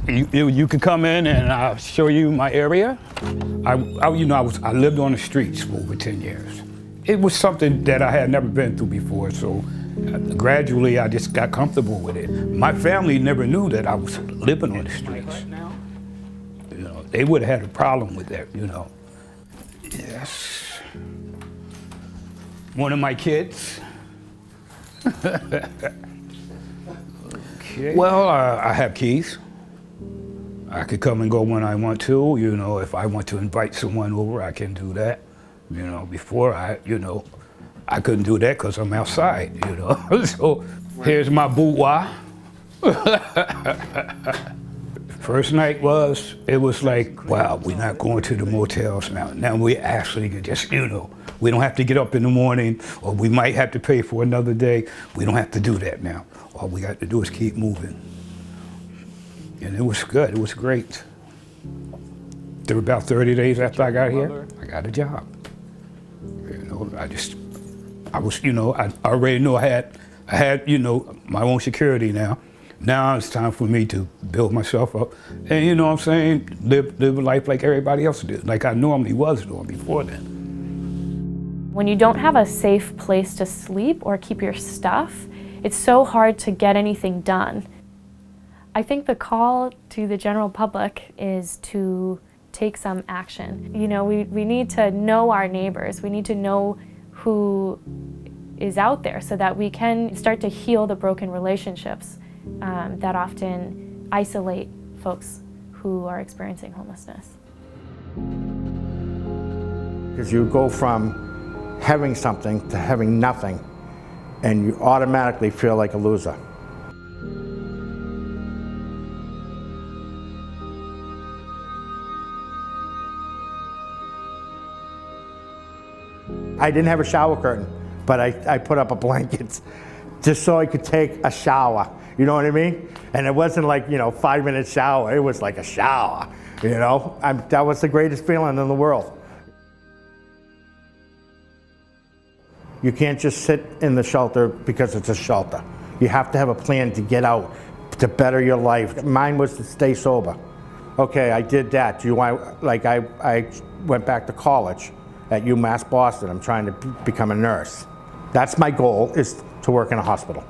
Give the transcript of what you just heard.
You can come in and I'll show you my area. I lived on the streets for over 10 years. It was something that I had never been through before, so gradually I just got comfortable with it. My family never knew that I was living on the streets. You know, they would have had a problem with that, you know. Yes. One of my kids. Okay. Well, I have keys. I could come and go when I want to. You know, if I want to invite someone over, I can do that. You know, before I couldn't do that because I'm outside, you know. So here's my boudoir. First night it was like, wow, we're not going to the motels now. Now we actually can just, you know, we don't have to get up in the morning, or we might have to pay for another day. We don't have to do that now. All we got to do is keep moving. And it was good, it was great. There were about 30 days after I got here, I got a job. You know, I was, you know, I already knew I had, you know, my own security now. Now it's time for me to build myself up and, you know what I'm saying, live a life like everybody else did, like I normally was doing before then. When you don't have a safe place to sleep or keep your stuff, it's so hard to get anything done. I think the call to the general public is to take some action. You know, we need to know our neighbors. We need to know who is out there so that we can start to heal the broken relationships that often isolate folks who are experiencing homelessness. Because you go from having something to having nothing, and you automatically feel like a loser. I didn't have a shower curtain, but I put up a blanket just so I could take a shower. You know what I mean? And it wasn't like, you know, 5-minute shower. It was like a shower, you know? That was the greatest feeling in the world. You can't just sit in the shelter because it's a shelter. You have to have a plan to get out, to better your life. Mine was to stay sober. Okay, I did that. I went back to college at UMass Boston. I'm trying to become a nurse. That's my goal, is to work in a hospital.